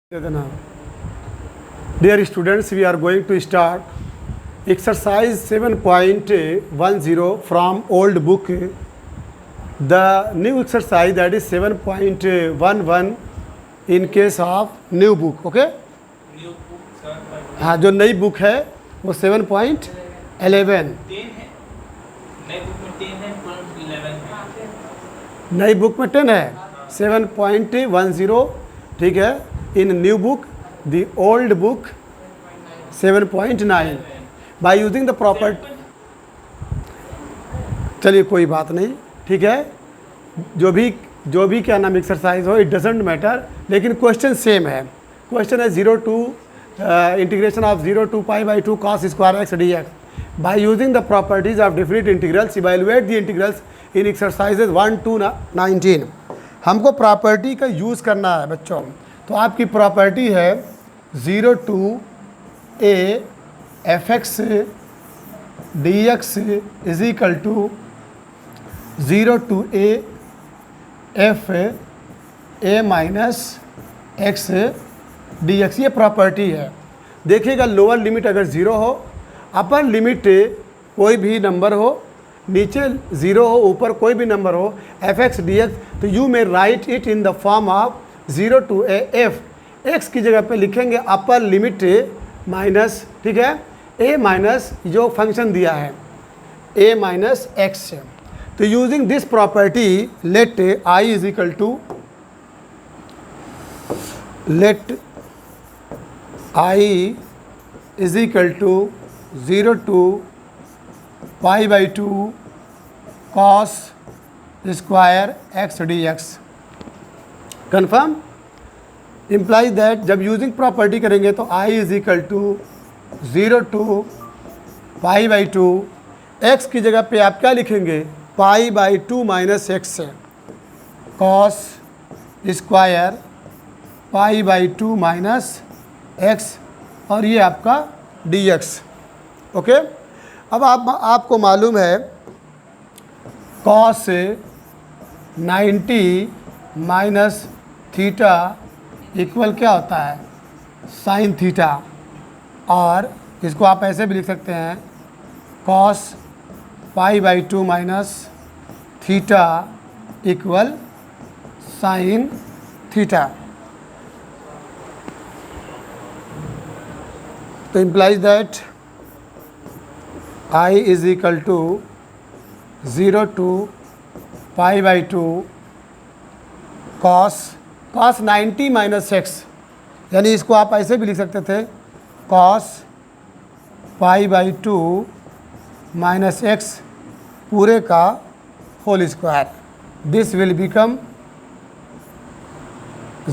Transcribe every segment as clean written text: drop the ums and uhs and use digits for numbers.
Dear students, we are going to start exercise 7.10 from old book. The new exercise, that is 7.11 in case of new book. Okay? New book 7.11 हाँ, जो नई book है वो 7.11 10 है। नई book में 10 है, पुरानी 11 है। नई बुक में 10 है, 7.10, ठीक है। In new book the old book 7.9 by using the property. चलिए कोई बात नहीं, ठीक है। जो भी क्या नाम एक्सरसाइज हो, इट डजेंट मैटर, लेकिन क्वेश्चन सेम है। क्वेश्चन है 0 to integration of 0 to π/2 cos square x dx bye using the properties of different integrals evaluate the integrals in exercises 1 to 19। हमको प्रॉपर्टी का यूज़ करना है बच्चों। तो आपकी प्रॉपर्टी है 0 to a fx dx is equal to 0 to a f a minus x dx, ये property है। देखिएगा, लोअर लिमिट अगर 0 हो, अपर लिमिट कोई भी नंबर हो, नीचे 0 हो, ऊपर कोई भी नंबर हो, fx dx, तो you may right it in the form of 0 to a f। x की जगह पे लिखेंगे अपर लिमिट माइनस, ठीक है, a माइनस जो फंक्शन दिया है a माइनस एक्स। तो using this property let I is equal to I is equal to 0 to π/2 cos square x dx। Confirm implies that जब यूजिंग प्रॉपर्टी करेंगे तो I is equal to 0 to π/2, x की जगह पे आप क्या लिखेंगे π/2 minus X cos square π/2 minus x, और ये आपका dx। ओके, अब आपको मालूम है कॉस 90 माइनस थीटा इक्वल क्या होता है साइन थीटा, और इसको आप ऐसे भी लिख सकते हैं cos π/2 minus theta equal sine theta. तो implies that I is equal to 0 to π/2 cos 90 minus X, यानी इसको आप ऐसे भी लिख सकते थे cos π/2 माइनस एक्स पूरे का whole square. This will become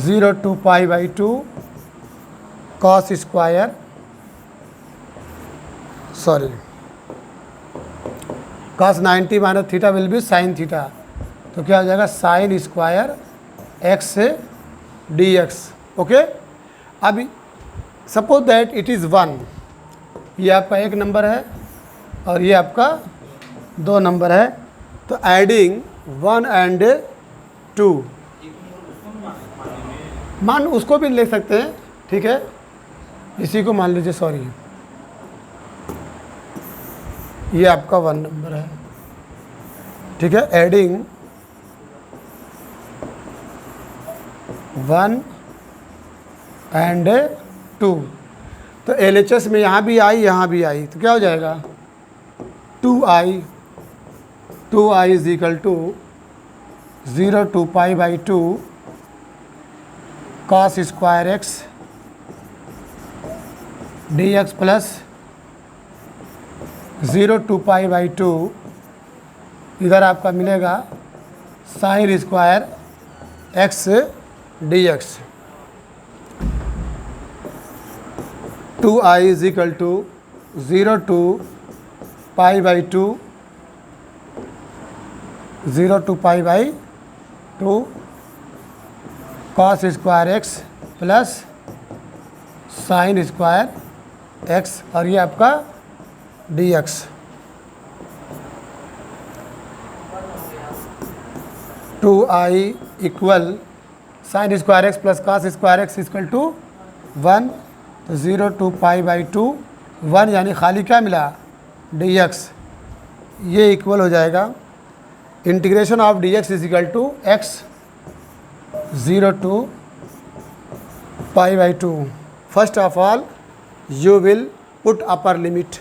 0 to π/2 cos square, sorry cos 90 minus theta will be sine theta. तो क्या हो जाएगा sine square x dx। Okay, अभी सपोज दैट इट इज़ 1, ये आपका एक नंबर है और ये आपका 2 नंबर है। तो एडिंग 1 and 2 मान उसको भी ले सकते हैं, ठीक है। इसी को मान लीजिए, सॉरी, ये आपका 1 नंबर है, ठीक है। एडिंग 1 and 2, तो LHS में यहाँ भी आई, यहाँ भी आई, तो क्या हो जाएगा 2i is equal to 0 to π/2 cos square x dx plus 0 to π/2, इधर आपका मिलेगा sine square x dx। 2i is equal to 0 to π/2 cos square x plus sine square x, और ये आपका dx। 2i equal sine square x plus cos square x equal to 1, तो 0 to pi by 2 1, यानी खाली क्या मिला D x, ये equal हो जाएगा integration of d x is equal to x 0 to pi by 2. First of all, you will put upper limit.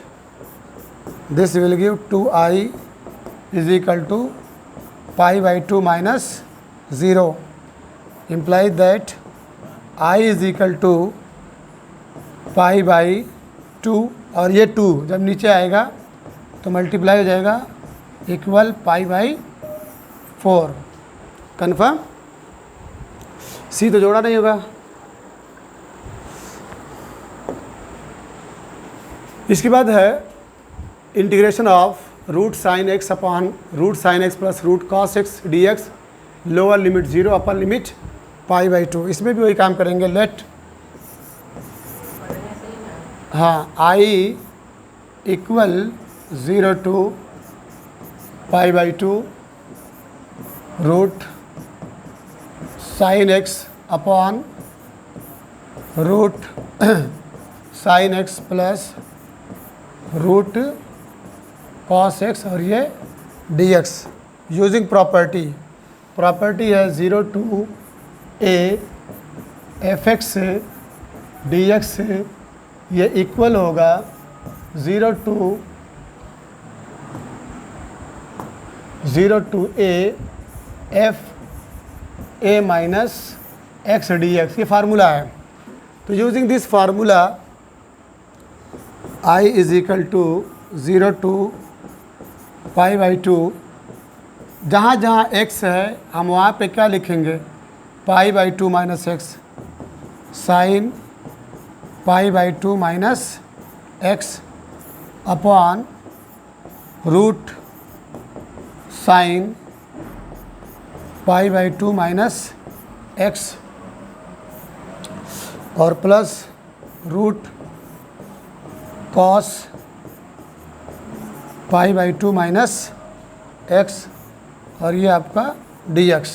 This will give 2i is equal to pi by 2 minus 0. Implies that I is equal to pi by 2, और ये 2 जब नीचे आएगा तो multiply हो जाएगा equal pi by 4. Confirm. C तो जोड़ा नहीं होगा. इसके बाद है integration of root sine x upon root sine x plus root cos X D X, lower limit 0 upper limit pi by 2. इसमें भी वही काम करेंगे. लेट हाँ I equal 0 to pi by 2 root sine x upon root sine x plus root cos x, और ये D X using property है 0 to a f x D x, ये इक्वल होगा 0 to a f A minus x D x. ये formula है. तो using this formula I is equal to 0 to pi by 2. जहाँ जहाँ x है हम वहाँ पे क्या लिखेंगे, pi by 2 minus X sine pi by 2 minus X upon root sine pi by 2 minus x, और plus root cos pi by 2 minus x, और ये आपका D X.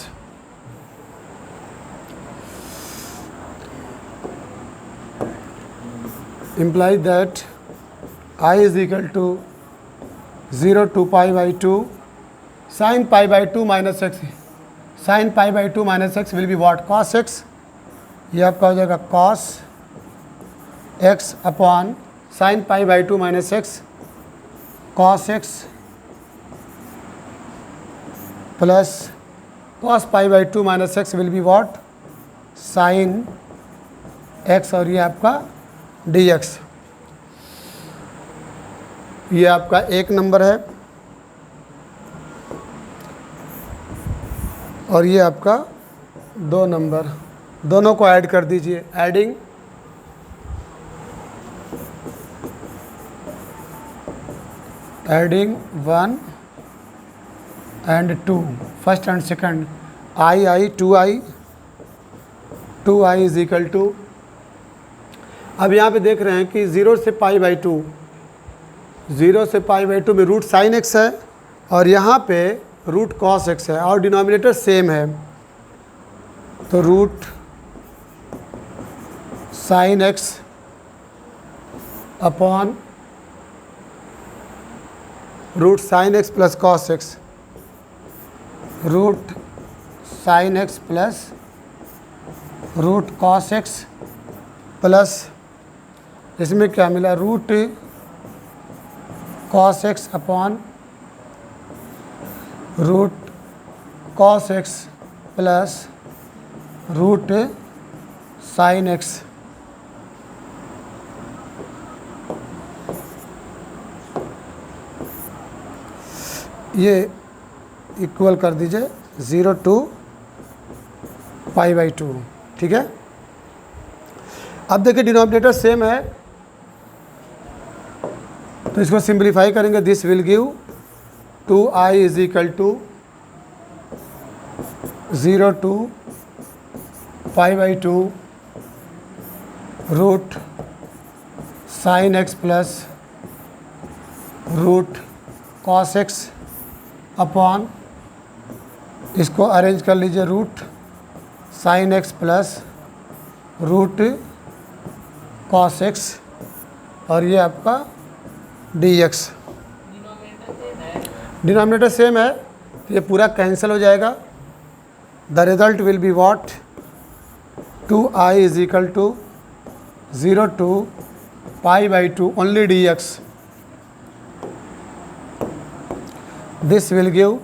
implies that I is equal to 0 to pi by 2 sin pi by 2 minus x. sin pi by 2 minus x will be what, cos x. ये आपका हो जाएगा cos x upon sine pi by 2 minus X cos x plus cos pi by 2 minus x will be what, sine x, और ये आपका D x. ये आपका 1 number है, और ये आपका 2 नंबर. दोनों को ऐड कर दीजिए. Adding 1 and 2, first and second. I 2i is equal to, अब यहाँ पे देख रहे हैं कि 0 से पाई बाई 2, 0 से पाई बाई 2 में रूट साइन एक्स है और यहाँ पे रूट कॉस एक्स है और डिनोमिनेटर सेम है, तो root sine x upon root sine x plus cos x, root sine x plus root cos x plus इसमें क्या मिला, root cos x upon root cos x plus root sine x. ये equal कर दीजिए 0 to pi by 2. ठीक है. अब देखिए डिनोमिनेटर सेम है तो इसको सिंप्लीफाई करेंगे. This will give 2i is equal to 0 to pi by 2 root sine x plus root cos x upon, इसको अरेंज कर लीजिए, root sine x plus root cos x और ये आपका डी एक्स। डिनोमिनेटर सेम है तो ये पूरा कैंसिल हो जाएगा। The result will be what 2i is equal to 0 to pi by 2 only d x. This will give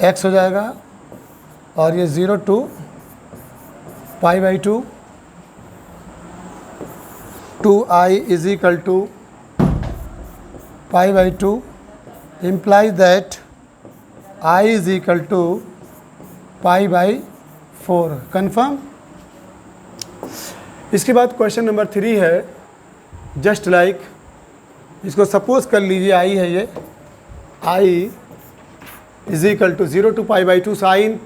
x हो जाएगा और ये 0 to pi by 2 2i is equal to pi by 2 implies that i is equal to pi by 4। Confirm. इसके बाद question number 3 है just like इसको suppose कर लीजिए i है ये i is equal to 0 to pi by 2 sine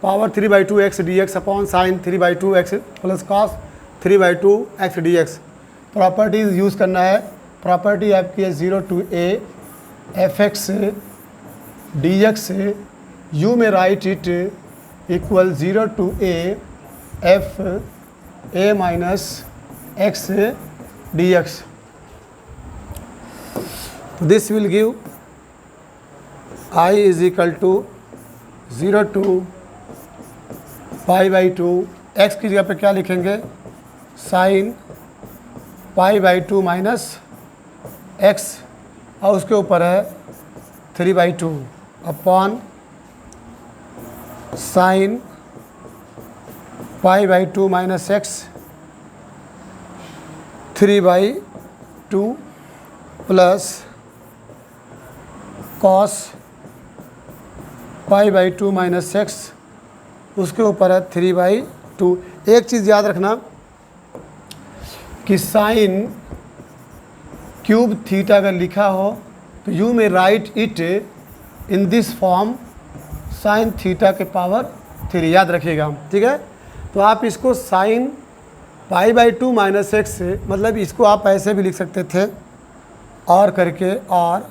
power 3 by 2 X D X upon sine 3 by 2 x plus cos 3 by 2 X D X. Properties use करना है। Property आपकी है 0 to a F x D X you may write it equal 0 to a F A minus x D x. This will give i is equal to 0 to pi by 2 x की जगह पे क्या लिखेंगे sign pi by 2 minus x और उसके ऊपर है 3 by 2 upon sine pi by 2 minus x 3 by 2 plus cos pi by 2 minus x उसके ऊपर है 3 बाई 2। एक चीज़ याद रखना कि साइन क्यूब थीटा अगर लिखा हो तो you may write it in this form sine theta के पावर 3। याद रखिएगा, ठीक है। तो आप इसको sign pi by 2 minus x से मतलब इसको आप ऐसे भी लिख सकते थे और करके और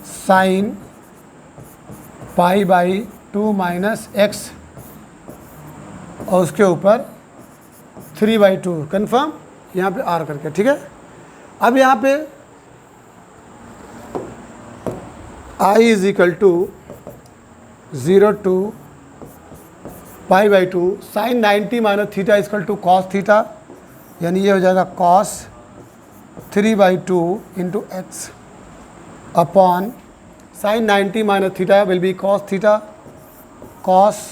sign pi by 2 minus x और उसके ऊपर 3 बाई 2। कन्फर्म। यहाँ पे आर करके, ठीक है। अब यहाँ पे i is equal to 0 to pi by 2 sine 90 minus theta equal to cos theta यानी ये हो जाएगा cos 3 by 2 into x upon sine 90 minus theta will be cos theta cos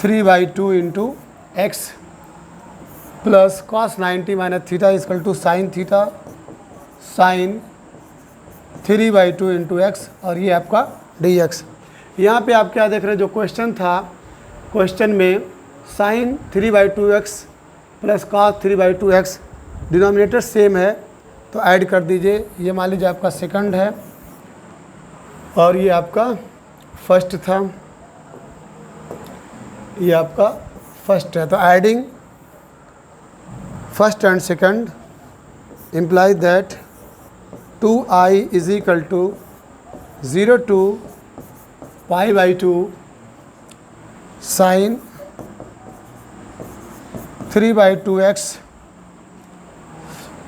3 by 2 into x plus cos 90 minus theta equal to sine theta sine 3 by 2 into x और ये आपका D x. यहाँ पर आप क्या देख रहे हैं, जो क्वेश्चन था क्वेश्चन में sine 3 by 2 x plus cos 3 by 2 x denominator same है तो ऐड कर दीजिए। ये मान लीजिए आपका सेकंड है और ये आपका फर्स्ट था, ये आपका फर्स्ट है। तो adding first and second implies that 2i is equal to 0 to pi by 2 sine 3 by 2 X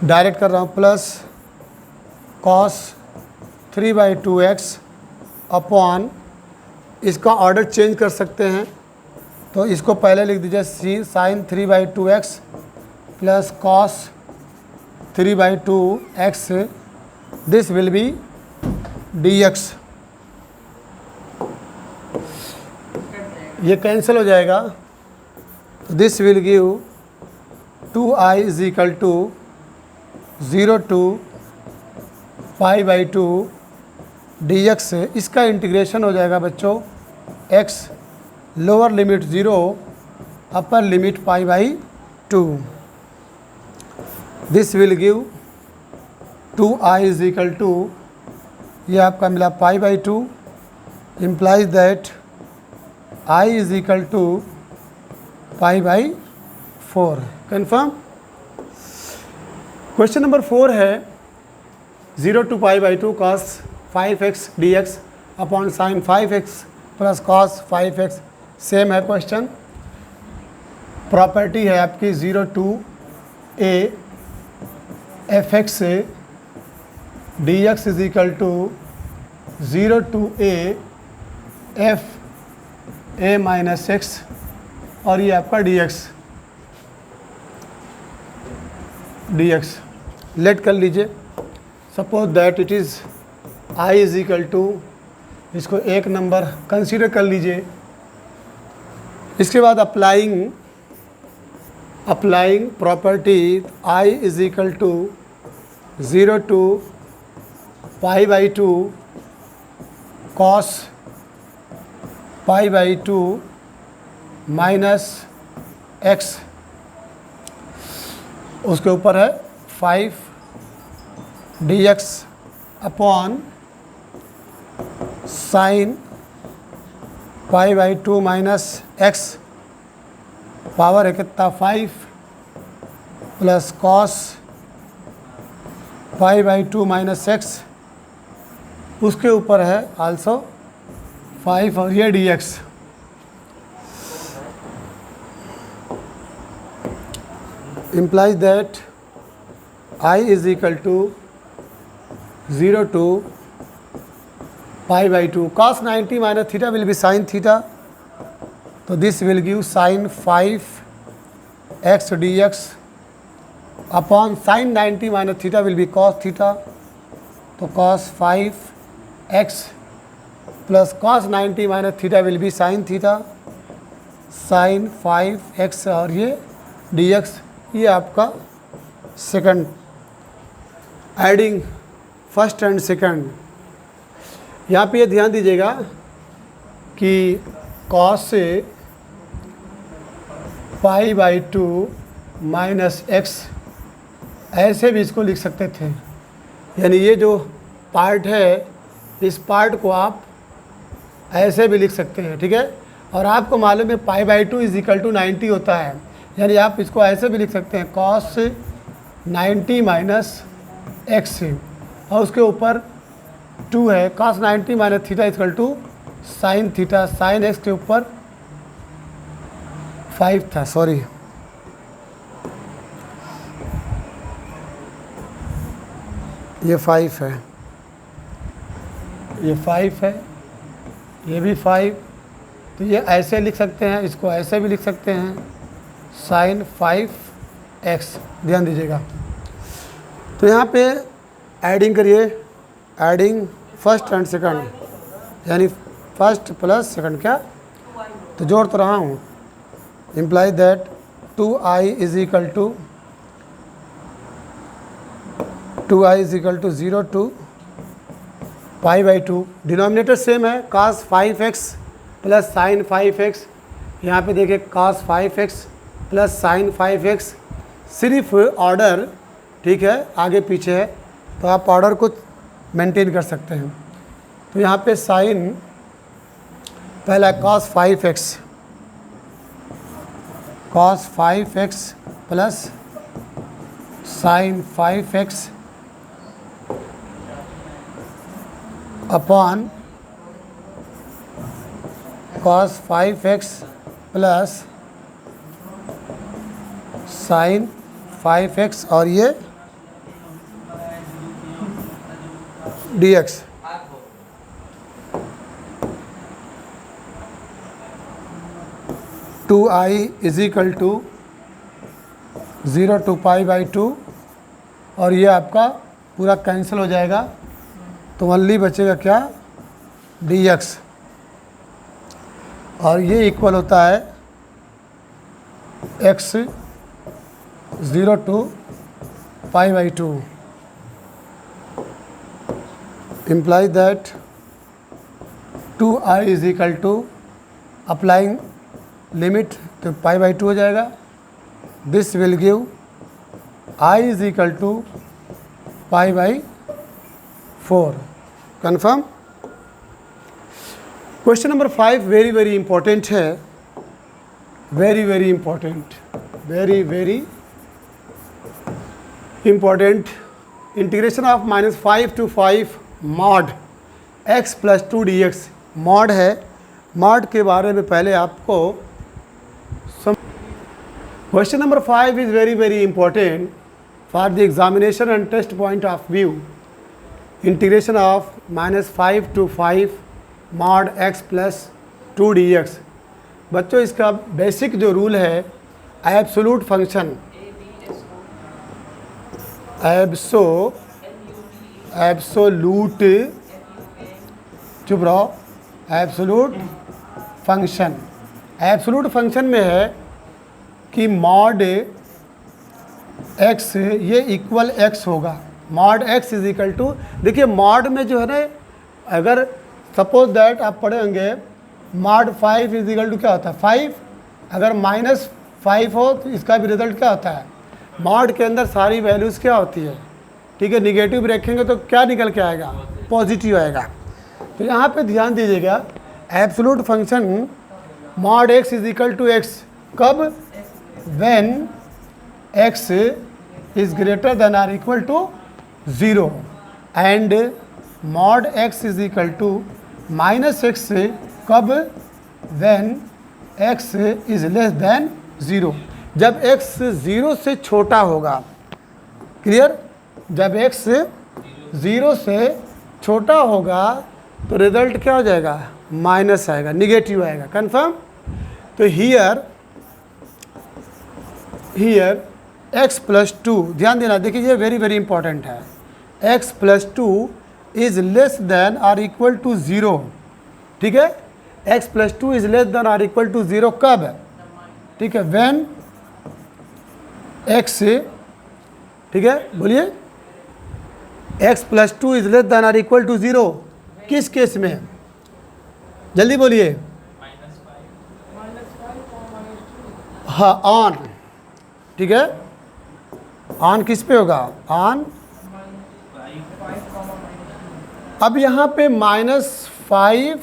direct कर रहा हूँ plus cos 3 by 2 X upon इसका ऑर्डर चेंज कर सकते हैं तो इसको पहले लिख दीजिए see sine 3 by 2 x plus cos 3 by 2 X this will be D x. ये कैंसिल हो जाएगा। This will give 2i is equal to 0 to pi by 2 d x. इसका इंटीग्रेशन हो जाएगा बच्चों x lower limit 0 upper limit pi by 2। This will give 2i is equal to ये आपका मिला pi by 2 implies that i is equal to pi by 4। Confirm. Question number 4 है 0 to pi by 2 cos 5x dx upon sine 5x plus cos 5x, same है question. Property है आपकी 0 to a fx से dx is equal to 0 to a f a minus x, और ये आपका dx let कर लीजिए। Suppose that it is i is equal to, इसको एक नंबर कंसीडर कर लीजिए। इसके बाद applying property i is equal to 0 to pi by 2 cos pi by 2 minus x, उसके ऊपर है 5 dx upon sine pi by 2 minus x, power है कितना 5 plus cos pi by 2 minus x, उसके ऊपर है आल्सो 5 और ये dx। implies that I is equal to 0 to pi by 2 cos 90 minus theta will be sin theta, so this will give sin 5 x dx upon sin 90 minus theta will be cos theta, तो cos 5 x plus cos 90 minus theta will be sin theta, sin 5 x और ये dx, ये आपका second, adding first and second. यहाँ पे ये ध्यान दीजिएगा कि कॉस से पाई बाई 2 माइनस एक्स, ऐसे भी इसको लिख सकते थे। यानी ये जो पार्ट है, इस पार्ट को आप ऐसे भी लिख सकते हैं, ठीक है। और आपको मालूम है pi by 2 is equal to 90 होता है, यानी आप इसको ऐसे भी लिख सकते हैं कॉस 90 माइनस एक्स, और उसके ऊपर 2 है, cos 90 minus theta equal to sine theta, sine x के ऊपर 5 था, सॉरी ये 5 है, ये 5 है, ये भी 5, तो ये ऐसे लिख सकते हैं, इसको ऐसे भी लिख सकते हैं साइन 5x, ध्यान दीजिएगा। तो यहाँ पे एडिंग करिए, एडिंग फर्स्ट एंड सेकंड, यानी फर्स्ट प्लस सेकंड, क्या तो जोड़ तो रहा हूँ। Imply that 2i is equal to 0 to pi by 2, denominator same है, cos 5x plus sine 5x, यहाँ पे देखिए cos 5x plus sine 5x, सिर्फ ऑर्डर, ठीक है, आगे पीछे है, तो आप ऑर्डर को मेंटेन कर सकते हैं। तो यहाँ पे साइन पहला cos 5x plus sine 5x upon cos 5x plus sine 5x और ये dx। Two I is equal to 0 to pi by 2, और ये आपका पूरा कैंसिल हो जाएगा, तो ओनली बचेगा क्या dx, और ये इक्वल होता है x 0 to pi by 2, implies that 2i is equal to applying limit, तो पाई बाई 2 हो जाएगा, this will give i is equal to pi by 4, confirm. Question number 5 very very important है, very very important, very very important. Integration of -5 to 5 mod x plus 2 dx, mod है mod के बारे में पहले आपको question number 5 is very very important for the examination and test point of view. Integration of -5 to 5 mod x plus 2 dx। बच्चों इसका basic जो rule है एब्सोल्यूट फंक्शन एब्सोल्यूट चुप रहो एब्सोल्यूट फंक्शन में है कि मॉड x ये इक्वल x होगा। Mod x is equal to, देखिए मॉड में जो है ना, अगर सपोज दैट आप पढ़े होंगे मॉड 5 इज इक्वल टू क्या होता है 5, अगर -5 हो तो इसका भी रिजल्ट क्या होता है, मॉड के अंदर सारी वैल्यूज़ क्या होती है, ठीक है, निगेटिव रखेंगे तो क्या निकल के आएगा, पॉजिटिव आएगा। तो यहाँ पे ध्यान दीजिएगा absolute function mod x is equal to x कब, when x is greater than or equal to 0 and mod x is equal to -x कब, when x is less than 0। जब x 0 से छोटा होगा, क्लियर, जब x 0 से छोटा होगा तो रिजल्ट क्या हो जाएगा, माइनस आएगा, निगेटिव आएगा, कंफर्म। तो हियर x प्लस 2, ध्यान देना, देखिए ये वेरी वेरी इंपॉर्टेंट है, x plus 2 is less than or equal to 0, ठीक है, x plus 2 is less than or equal to 0 कब, ठीक है, व्हेन x, ठीक है, बोलिए, x plus 2 is less than or equal to 0, किस केस में, जल्दी बोलिए, हाँ ऑन, ठीक है, ऑन किस पे होगा, ऑन। अब यहाँ पे -5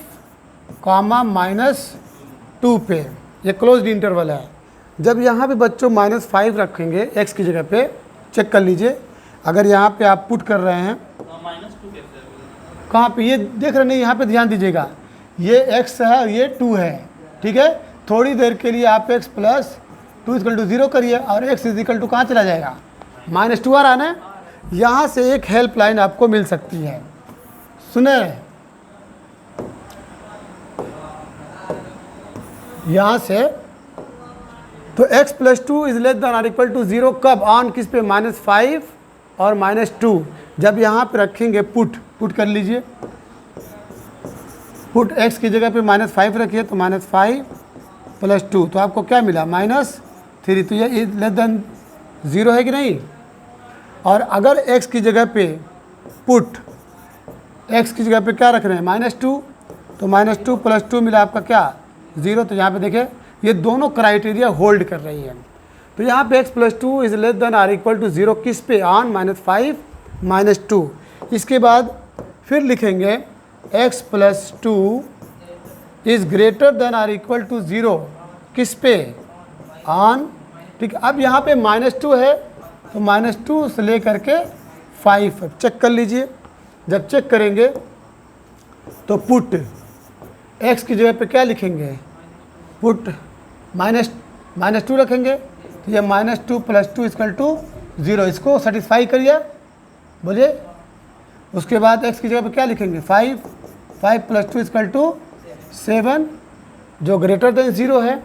-2 पे ये क्लोज्ड इंटरवल है। जब यहाँ पे बच्चों -5 रखेंगे x की जगह पे, चेक कर लीजिए, अगर यहाँ पे आप पुट कर रहे हैं कहाँ पे, ये देख रहे नहीं, यहाँ पे ध्यान दीजिएगा, ये x है और ये 2 है, ठीक है, थोड़ी देर के लिए आप x प्लस 2 इक्वल टू 0 करिए और x इज इक्वल टू कहाँ चला जाएगा, -2 आ रहा है। यहाँ से एक हेल्प लाइन आपको मिल सकती है, सुने, यहाँ से, तो x plus 2 is less than or equal to 0 कब, ऑन किस पे, -5 और -2। जब यहाँ पे रखेंगे पुट कर लीजिए, पुट x की जगह पे -5 रखिए, तो -5 प्लस 2, तो आपको क्या मिला, -3, तो ये लेस देन 0 है कि नहीं। और अगर x की जगह पे पुट, x की जगह पे क्या रख रहे हैं, -2, तो -2 प्लस 2 मिला आपका क्या, 0। तो यहाँ पे देखिए ये दोनों क्राइटेरिया होल्ड कर रही है। तो यहाँ पे x plus 2 is less than or equal to 0 किस पे, ऑन -5 -2। इसके बाद फिर लिखेंगे x plus 2 is greater than or equal to 0 किस पे, ऑन, ठीक। अब यहाँ पे -2 है तो -2 से लेकर के 5 चेक कर लीजिए। जब चेक करेंगे तो पुट x की जगह पे क्या लिखेंगे, पुट -2 रखेंगे, तो ये -2 प्लस 2 इक्वल टू 0, इसको सेटिस्फाई करिए, बोलिए। उसके बाद x की जगह पे क्या लिखेंगे, 5 प्लस 2 इक्वल टू 7, जो ग्रेटर देन 0 है।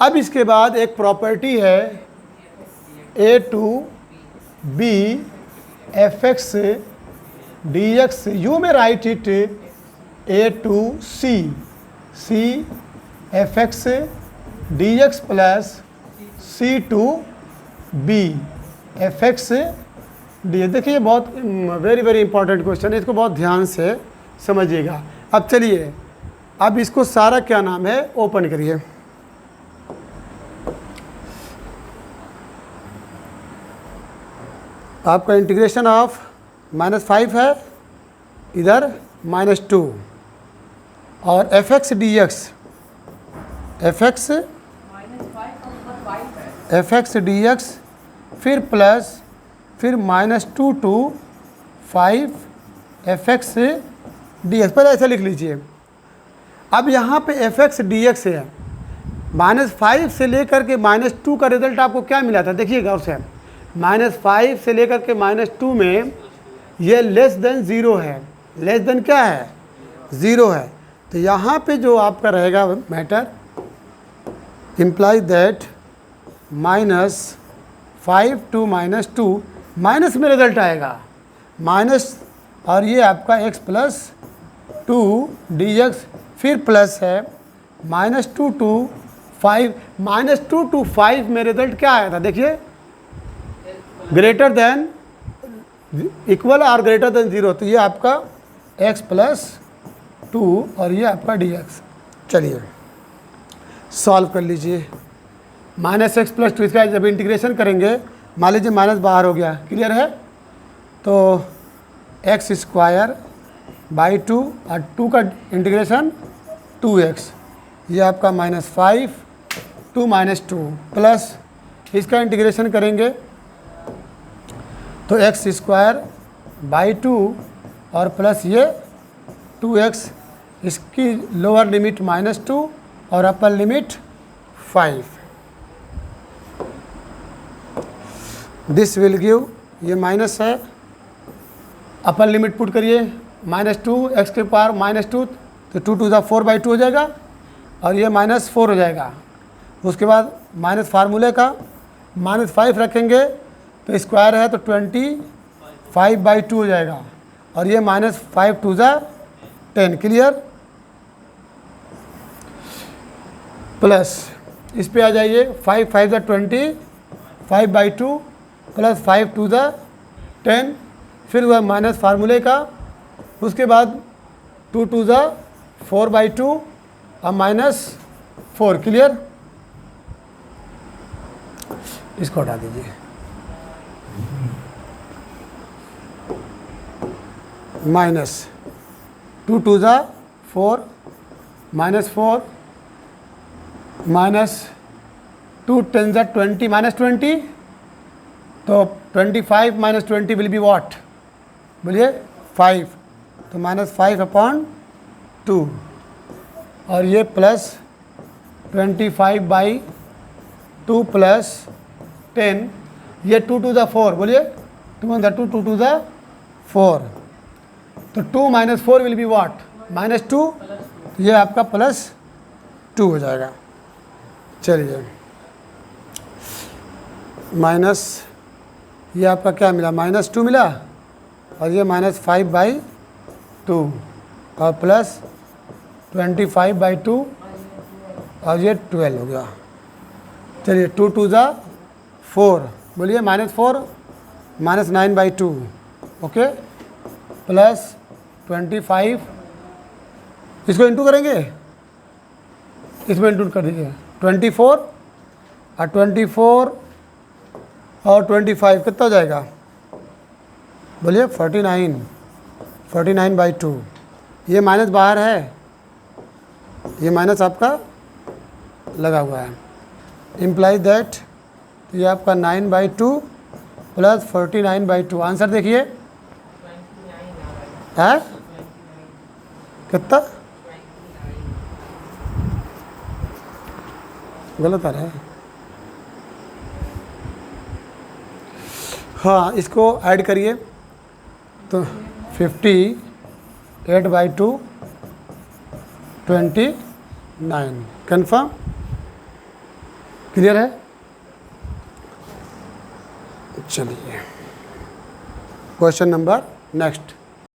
अब इसके बाद एक प्रॉपर्टी है a to b fx dx, you may write it a to c fx dx plus c to b fx dx। देखिए बहुत वेरी वेरी इंपॉर्टेंट क्वेश्चन है, इसको बहुत ध्यान से समझिएगा। अब चलिए, अब इसको सारा क्या नाम है, ओपन करिए। आपका इंटीग्रेशन ऑफ -5 है, इधर -2, और fx dx फिर प्लस, फिर -2 टू 5 fx dx, पहले ऐसा लिख लीजिए। अब यहाँ पे एफ एक्स डी एक्स है, -5 से लेकर के -2 का रिजल्ट आपको क्या मिला था, देखिएगा उसे, -5 से लेकर के -2 में ये लेस देन 0 है, लेस देन क्या है, 0 है। तो यहाँ पे जो आपका रहेगा matter imply that -5 to -2, minus में रिजल्ट आएगा, माइनस, और ये आपका x प्लस 2 dx, फिर प्लस है -2 to 5, -2 to 5 में रिजल्ट क्या आया था, देखिए ग्रेटर देन इक्वल और ग्रेटर देन 0, तो ये आपका x प्लस 2 और ये आपका dx। चलिए सॉल्व कर लीजिए। -x प्लस 2, इसका जब इंटीग्रेशन करेंगे, मान लीजिए माइनस बाहर हो गया, क्लियर है, तो x स्क्वायर बाई 2 और 2 का इंटीग्रेशन 2x, ये आपका -5 to -2 प्लस इसका इंटीग्रेशन करेंगे तो x स्क्वायर बाई 2 और प्लस ये 2x, इसकी लोअर लिमिट -2 और upper limit 5। This will give, ये माइनस है, अपर लिमिट पुट करिए -2, x के पावर -2, तो 2 to the 4/2 हो जाएगा और ये -4 हो जाएगा। उसके बाद माइनस फार्मूले का -5 रखेंगे तो स्क्वायर है तो 25/2 हो जाएगा और ये -5 to the 10, क्लियर। प्लस इस पे आ जाइए, 5 5 the 20, 5/2 प्लस 5 to the 10, फिर वह माइनस फार्मूले का, उसके बाद 2 to the 4/2 और -4, क्लियर। इसको हटा दीजिए, -2 to the 4 -4 -2 10 the 20 -20, तो 25 - 20 विल बी वॉट, बोलिए 5, तो -5/2 और ये प्लस 25/2 प्लस 10, ये 2 to the 4, बोलिए 2 to the 4, तो 2 - 4 विल बी वॉट, -2, ये आपका +2 हो जाएगा। चलिए माइनस, ये आपका क्या मिला, -2 मिला और ये -5/2 और प्लस 25/2 और ये 12 हो गया। चलिए 2 to the 4, बोलिए -4 -9/2, ओके, प्लस 25, इसको इंटू करेंगे, इसमें इंटू कर दीजिए, 24 और 24 और 25 कितना हो जाएगा, बोलिए 49/2, ये माइनस बाहर है, ये माइनस आपका लगा हुआ है, इम्प्लाई दैट, तो ये आपका 9/2 प्लस 49/2, आंसर देखिए है कितना, गलत आ रहा है, हाँ इसको ऐड करिए तो 58/2 29, कन्फर्म, क्लियर है। चलिए क्वेश्चन नंबर नेक्स्ट।